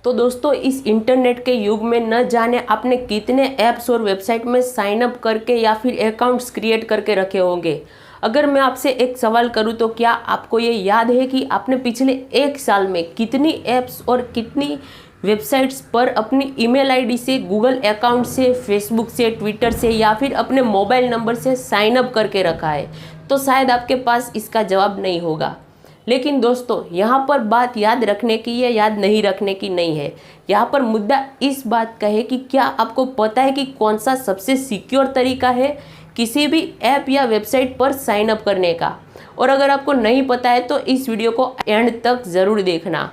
तो दोस्तों इस इंटरनेट के युग में न जाने आपने कितने ऐप्स और वेबसाइट में साइन अप करके या फिर अकाउंट्स क्रिएट करके रखे होंगे। अगर मैं आपसे एक सवाल करूं तो क्या आपको ये याद है कि आपने पिछले एक साल में कितनी ऐप्स और कितनी वेबसाइट्स पर अपनी ईमेल आईडी से, गूगल अकाउंट से, फेसबुक से, ट्विटर से या फिर अपने मोबाइल नंबर से साइन अप करके रखा है? तो शायद आपके पास इसका जवाब नहीं होगा। लेकिन दोस्तों यहाँ पर बात याद रखने की या याद नहीं रखने की नहीं है। यहाँ पर मुद्दा इस बात का है कि क्या आपको पता है कि कौन सा सबसे सिक्योर तरीका है किसी भी ऐप या वेबसाइट पर साइन अप करने का। और अगर आपको नहीं पता है तो इस वीडियो को एंड तक ज़रूर देखना।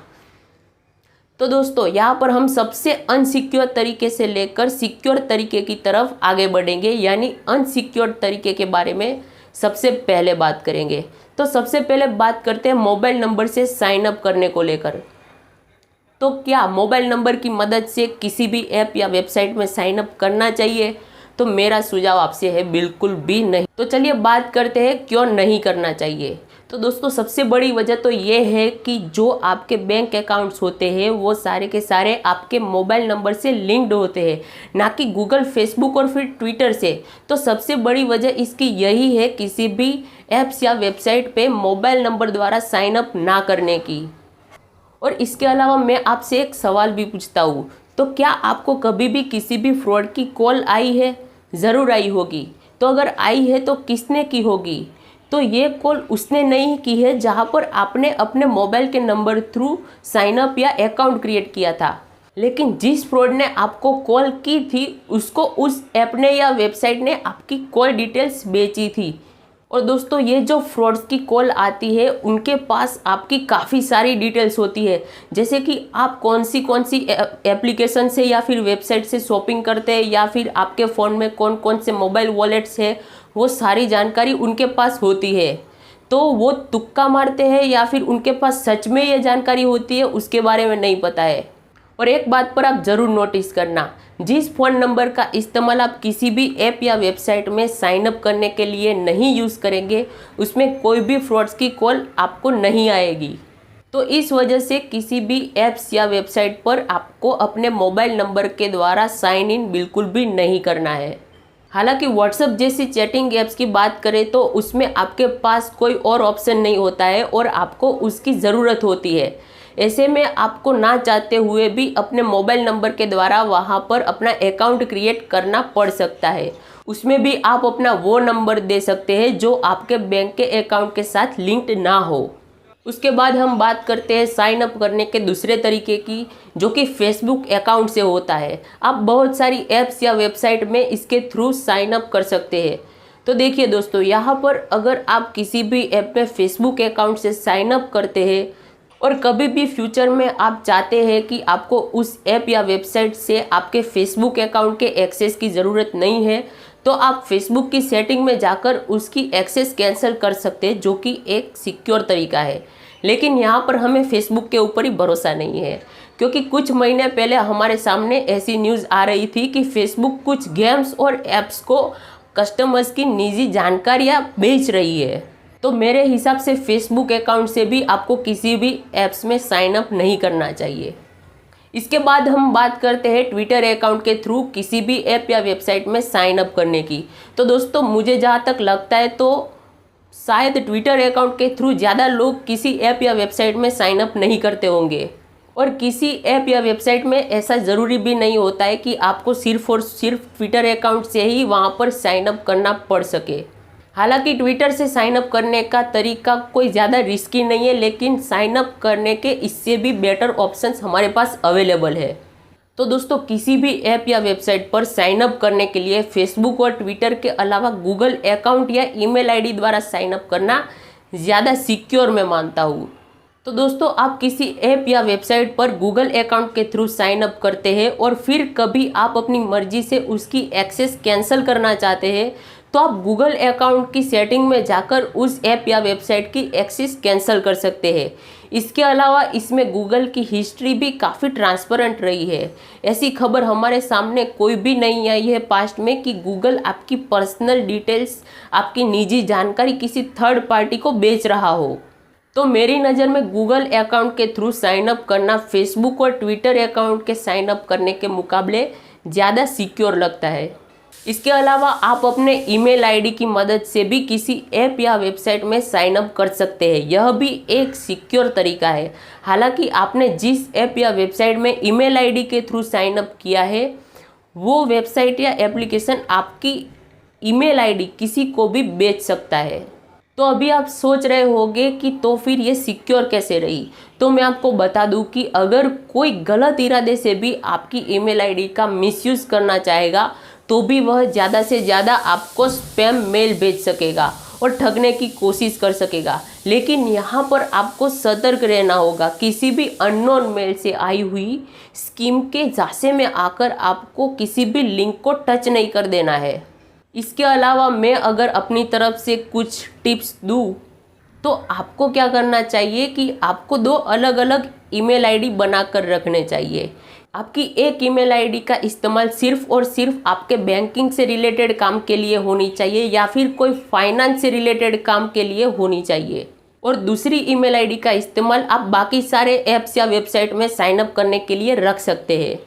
तो दोस्तों यहाँ पर हम सबसे अनसिक्योर तरीके से लेकर सिक्योर तरीके की तरफ आगे बढ़ेंगे, यानी अनसिक्योर तरीके के बारे में सबसे पहले बात करेंगे। तो सबसे पहले बात करते हैं मोबाइल नंबर से साइन अप करने को लेकर। तो क्या मोबाइल नंबर की मदद से किसी भी ऐप या वेबसाइट में साइन अप करना चाहिए? तो मेरा सुझाव आपसे है बिल्कुल भी नहीं। तो चलिए बात करते हैं क्यों नहीं करना चाहिए। तो दोस्तों सबसे बड़ी वजह तो ये है कि जो आपके बैंक अकाउंट्स होते हैं वो सारे के सारे आपके मोबाइल नंबर से लिंक्ड होते हैं, ना कि गूगल, फेसबुक और फिर ट्विटर से। तो सबसे बड़ी वजह इसकी यही है किसी भी ऐप्स या वेबसाइट पे मोबाइल नंबर द्वारा साइन अप ना करने की। और इसके अलावा मैं आपसे एक सवाल भी पूछता हूँ, तो क्या आपको कभी भी किसी भी फ्रॉड की कॉल आई है? ज़रूर आई होगी। तो अगर आई है तो किसने की होगी? तो ये कॉल उसने नहीं की है जहाँ पर आपने अपने मोबाइल के नंबर थ्रू साइन अप या अकाउंट क्रिएट किया था। लेकिन जिस फ्रॉड ने आपको कॉल की थी उसको उस ऐप ने या वेबसाइट ने आपकी कॉल डिटेल्स बेची थी। और दोस्तों ये जो फ्रॉड्स की कॉल आती है उनके पास आपकी काफ़ी सारी डिटेल्स होती है, जैसे कि आप कौन सी एप्लीकेशन से या फिर वेबसाइट से शॉपिंग करते हैं या फिर आपके फ़ोन में कौन कौन से मोबाइल वॉलेट्स है, वो सारी जानकारी उनके पास होती है। तो वो तुक्का मारते हैं या फिर उनके पास सच में ये जानकारी होती है उसके बारे में नहीं पता है। और एक बात पर आप ज़रूर नोटिस करना, जिस फ़ोन नंबर का इस्तेमाल आप किसी भी ऐप या वेबसाइट में साइन अप करने के लिए नहीं यूज़ करेंगे उसमें कोई भी फ्रॉड्स की कॉल आपको नहीं आएगी। तो इस वजह से किसी भी ऐप्स या वेबसाइट पर आपको अपने मोबाइल नंबर के द्वारा साइन इन बिल्कुल भी नहीं करना है। हालांकि व्हाट्सएप जैसी चैटिंग ऐप्स की बात करें तो उसमें आपके पास कोई और ऑप्शन नहीं होता है और आपको उसकी ज़रूरत होती है। ऐसे में आपको ना चाहते हुए भी अपने मोबाइल नंबर के द्वारा वहां पर अपना अकाउंट क्रिएट करना पड़ सकता है। उसमें भी आप अपना वो नंबर दे सकते हैं जो आपके बैंक के अकाउंट के साथ लिंक्ड ना हो। उसके बाद हम बात करते हैं साइन अप करने के दूसरे तरीके की, जो कि फेसबुक अकाउंट से होता है। आप बहुत सारी ऐप्स या वेबसाइट में इसके थ्रू साइन अप कर सकते हैं। तो देखिए दोस्तों यहाँ पर अगर आप किसी भी ऐप में फेसबुक अकाउंट से साइन अप करते हैं और कभी भी फ्यूचर में आप चाहते हैं कि आपको उस ऐप या वेबसाइट से आपके फेसबुक अकाउंट के एक्सेस की ज़रूरत नहीं है, तो आप फेसबुक की सेटिंग में जाकर उसकी एक्सेस कैंसिल कर सकते हैं, जो कि एक सिक्योर तरीका है। लेकिन यहाँ पर हमें फेसबुक के ऊपर ही भरोसा नहीं है, क्योंकि कुछ महीने पहले हमारे सामने ऐसी न्यूज़ आ रही थी कि फेसबुक कुछ गेम्स और ऐप्स को कस्टमर्स की निजी जानकारियाँ बेच रही है। तो मेरे हिसाब से फेसबुक अकाउंट से भी आपको किसी भी ऐप्स में साइन अप नहीं करना चाहिए। इसके बाद हम बात करते हैं ट्विटर अकाउंट के थ्रू किसी भी ऐप या वेबसाइट में साइन अप करने की। तो दोस्तों मुझे जहाँ तक लगता है तो शायद ट्विटर अकाउंट के थ्रू ज़्यादा लोग किसी ऐप या वेबसाइट में साइन अप नहीं करते होंगे। और किसी ऐप या वेबसाइट में ऐसा ज़रूरी भी नहीं होता है कि आपको सिर्फ और सिर्फ ट्विटर अकाउंट से ही वहाँ पर साइन अप करना पड़ सके। हालांकि ट्विटर से साइन अप करने का तरीका कोई ज़्यादा रिस्की नहीं है, लेकिन साइन अप करने के इससे भी बेटर ऑप्शंस हमारे पास अवेलेबल है। तो दोस्तों किसी भी ऐप या वेबसाइट पर साइन अप करने के लिए फेसबुक और ट्विटर के अलावा गूगल अकाउंट या ईमेल आईडी द्वारा साइन अप करना ज़्यादा सिक्योर मैं मानता हूँ। तो दोस्तों आप किसी ऐप या वेबसाइट पर गूगल अकाउंट के थ्रू साइन अप करते हैं और फिर कभी आप अपनी मर्जी से उसकी एक्सेस कैंसिल करना चाहते हैं, तो आप गूगल अकाउंट की सेटिंग में जाकर उस ऐप या वेबसाइट की एक्सेस कैंसिल कर सकते हैं। इसके अलावा इसमें गूगल की हिस्ट्री भी काफ़ी ट्रांसपेरेंट रही है। ऐसी खबर हमारे सामने कोई भी नहीं आई है पास्ट में कि गूगल आपकी पर्सनल डिटेल्स, आपकी निजी जानकारी किसी थर्ड पार्टी को बेच रहा हो। तो मेरी नज़र में गूगल अकाउंट के थ्रू साइन अप करना फेसबुक और ट्विटर अकाउंट के साइन अप करने के मुकाबले ज़्यादा सिक्योर लगता है। इसके अलावा आप अपने ईमेल आईडी की मदद से भी किसी ऐप या वेबसाइट में साइन अप कर सकते हैं। यह भी एक सिक्योर तरीका है। हालांकि आपने जिस ऐप या वेबसाइट में ईमेल आईडी के थ्रू साइन अप किया है वो वेबसाइट या एप्लीकेशन आपकी ईमेल आईडी किसी को भी बेच सकता है। तो अभी आप सोच रहे होंगे कि तो फिर ये सिक्योर कैसे रही। तो मैं आपको बता दूं कि अगर कोई गलत इरादे से भी आपकी ईमेल आईडी का मिसयूज़ करना चाहेगा तो भी वह ज़्यादा से ज़्यादा आपको स्पैम मेल भेज सकेगा और ठगने की कोशिश कर सकेगा। लेकिन यहाँ पर आपको सतर्क रहना होगा। किसी भी अननोन मेल से आई हुई स्कीम के झांसे में आकर आपको किसी भी लिंक को टच नहीं कर देना है। इसके अलावा मैं अगर अपनी तरफ से कुछ टिप्स दूँ तो आपको क्या करना चाहिए कि आपको 2 अलग अलग ईमेल आईडी बनाकर रखने चाहिए। आपकी एक ईमेल आईडी का इस्तेमाल सिर्फ और सिर्फ आपके बैंकिंग से रिलेटेड काम के लिए होनी चाहिए या फिर कोई फाइनेंस से रिलेटेड काम के लिए होनी चाहिए, और दूसरी ईमेल आईडी का इस्तेमाल आप बाकी सारे ऐप्स या वेबसाइट में साइन अप करने के लिए रख सकते हैं।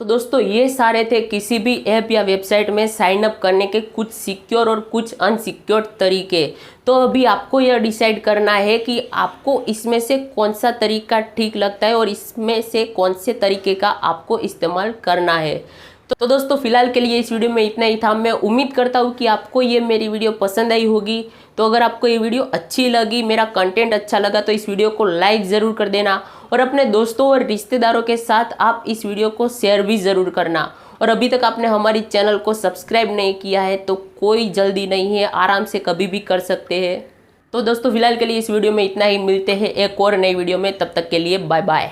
तो दोस्तों ये सारे थे किसी भी ऐप या वेबसाइट में साइन अप करने के कुछ सिक्योर और कुछ अनसिक्योर तरीके। तो अभी आपको यह डिसाइड करना है कि आपको इसमें से कौन सा तरीका ठीक लगता है और इसमें से कौन से तरीके का आपको इस्तेमाल करना है। तो दोस्तों फिलहाल के लिए इस वीडियो में इतना ही था। मैं उम्मीद करता हूँ कि आपको ये मेरी वीडियो पसंद आई होगी। तो अगर आपको ये वीडियो अच्छी लगी, मेरा कंटेंट अच्छा लगा, तो इस वीडियो को लाइक ज़रूर कर देना और अपने दोस्तों और रिश्तेदारों के साथ आप इस वीडियो को शेयर भी ज़रूर करना। और अभी तक आपने हमारी चैनल को सब्सक्राइब नहीं किया है तो कोई जल्दी नहीं है, आराम से कभी भी कर सकते हैं। तो दोस्तों फिलहाल के लिए इस वीडियो में इतना ही। मिलते हैं एक और नई वीडियो में, तब तक के लिए बाय बाय।